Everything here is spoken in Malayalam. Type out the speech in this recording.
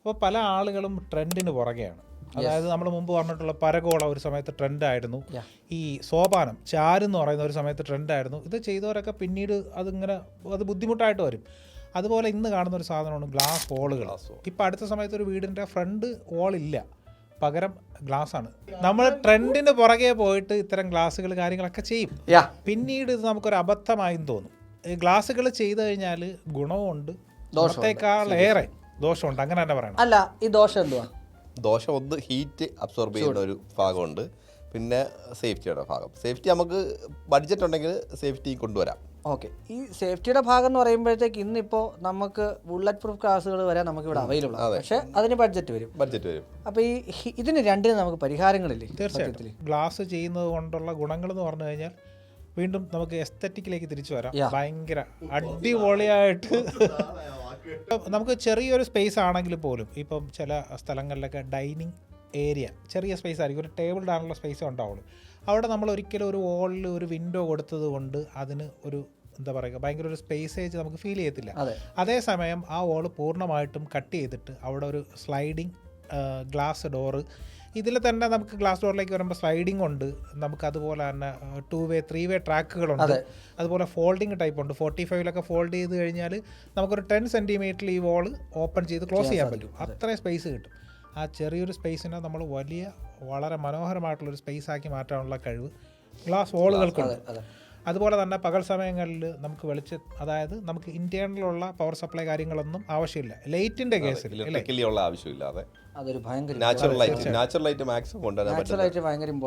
അപ്പോൾ പല ആളുകളും ട്രെൻഡിന് പുറകെയാണ്. അതായത് നമ്മൾ മുമ്പ് പറഞ്ഞിട്ടുള്ള പരകോള ഒരു സമയത്ത് ട്രെൻഡായിരുന്നു, ഈ സോപാനം ചാരെന്ന് പറയുന്ന ഒരു സമയത്ത് ട്രെൻഡായിരുന്നു. ഇത് ചെയ്തവരൊക്കെ പിന്നീട് അത് ബുദ്ധിമുട്ടായിട്ട് വരും. അതുപോലെ ഇന്ന് കാണുന്ന ഒരു സാധനമാണ് ഗ്ലാസ് വോളുകൾ. ഇപ്പം അടുത്ത സമയത്ത് ഒരു വീടിൻ്റെ ഫ്രണ്ട് വോളില്ല, പകരം ഗ്ലാസ്സാണ്. നമ്മൾ ട്രെൻഡിന് പുറകെ പോയിട്ട് ഇത്തരം ഗ്ലാസ്സുകൾ കാര്യങ്ങളൊക്കെ ചെയ്യും. പിന്നീട് ഇത് നമുക്കൊരു അബദ്ധമായും തോന്നും. ഗ്ലാസ്സുകൾ ചെയ്തു കഴിഞ്ഞാൽ ഗുണവുമുണ്ട്, ഗുണത്തേക്കാളേറെ ദോഷമുണ്ട്. അങ്ങനെ തന്നെ പറയണം. അല്ല, ഈ ദോഷം എന്തുവാ? ദോഷം ഒന്ന്, ഹീറ്റ് അബ്സോർബ് ചെയ്യുന്ന ഒരു ഭാഗമുണ്ട്. പിന്നെ സേഫ്റ്റിയുടെ ഭാഗം. സേഫ്റ്റി നമുക്ക് ബഡ്ജറ്റ് ഉണ്ടെങ്കിൽ സേഫ്റ്റി കൊണ്ടുവരാം. ഓക്കെ, ഈ സേഫ്റ്റിയുടെ ഭാഗം എന്ന് പറയുമ്പോഴത്തേക്ക് ഇന്നിപ്പോൾ നമുക്ക് ബുള്ളറ്റ് പ്രൂഫ് ഗ്ലാസുകൾ വരെ നമുക്ക് ഇവിടെ അവൈലബിൾ ആണ്. പക്ഷേ അതിന് ബഡ്ജറ്റ് വരും. അപ്പോൾ ഇതിന് രണ്ടിനും നമുക്ക് പരിഹാരങ്ങളില്ലേ? തീർച്ചയായിട്ടും. ഗ്ലാസ് ചെയ്യുന്നത് കൊണ്ടുള്ള ഗുണങ്ങൾ എന്ന് പറഞ്ഞു കഴിഞ്ഞാൽ വീണ്ടും നമുക്ക് എസ്തറ്റിക്കിലേക്ക് തിരിച്ചു വരാം. ഭയങ്കര അടിപൊളിയായിട്ട് നമുക്ക് ചെറിയൊരു സ്പേസ് ആണെങ്കിൽ പോലും ഇപ്പം ചില സ്ഥലങ്ങളിലൊക്കെ ഡൈനിങ് ഏരിയ ചെറിയ സ്പേസ് ആയിരിക്കും, ഒരു ടേബിൾ ഇടാനുള്ള സ്പേസ് ഉണ്ടാവുള്ളൂ. അവിടെ നമ്മൾ ഒരിക്കലും ഒരു വോളിൽ ഒരു വിൻഡോ കൊടുത്തത് കൊണ്ട് അതിന് ഒരു എന്താ പറയുക, ഭയങ്കര ഒരു സ്പേസേജ് നമുക്ക് ഫീൽ ചെയ്യത്തില്ല. അതേസമയം ആ വോള് പൂർണ്ണമായിട്ടും കട്ട് ചെയ്തിട്ട് അവിടെ ഒരു സ്ലൈഡിങ് ഗ്ലാസ് ഡോറ്, ഇതിൽ തന്നെ നമുക്ക് ഗ്ലാസ് ഡോറിലേക്ക് വരുമ്പോൾ സ്ലൈഡിങ് ഉണ്ട്, നമുക്ക് അതുപോലെ തന്നെ 2-way 3-way ട്രാക്കുകളുണ്ട്, അതുപോലെ ഫോൾഡിങ് ടൈപ്പ് ഉണ്ട്. 45-ലൊക്കെ ഫോൾഡ് ചെയ്ത് കഴിഞ്ഞാൽ നമുക്കൊരു 10 സെൻറ്റിമീറ്ററിൽ ഈ വോള് ഓപ്പൺ ചെയ്ത് ക്ലോസ് ചെയ്യാൻ പറ്റും. അത്രയും സ്പേസ് കിട്ടും. ആ ചെറിയൊരു സ്പേസിനെ നമ്മൾ വളരെ മനോഹരമായിട്ടുള്ളൊരു സ്പേസ് ആക്കി മാറ്റാനുള്ള കഴിവ് ഗ്ലാസ് വോളുകൾക്കുണ്ട്. അതുപോലെ തന്നെ പകൽ സമയങ്ങളിൽ നമുക്ക് അതായത് നമുക്ക് ഇന്റേണലുള്ള പവർ സപ്ലൈ കാര്യങ്ങളൊന്നും ആവശ്യമില്ല. ലൈറ്റിന്റെ കേസിൽ ആവശ്യമില്ലാതെ അതൊരു ഭയങ്കര നാച്ചുറൽ ലൈറ്റ് മാക്സിമം കൊണ്ടുവരാൻ പറ്റും.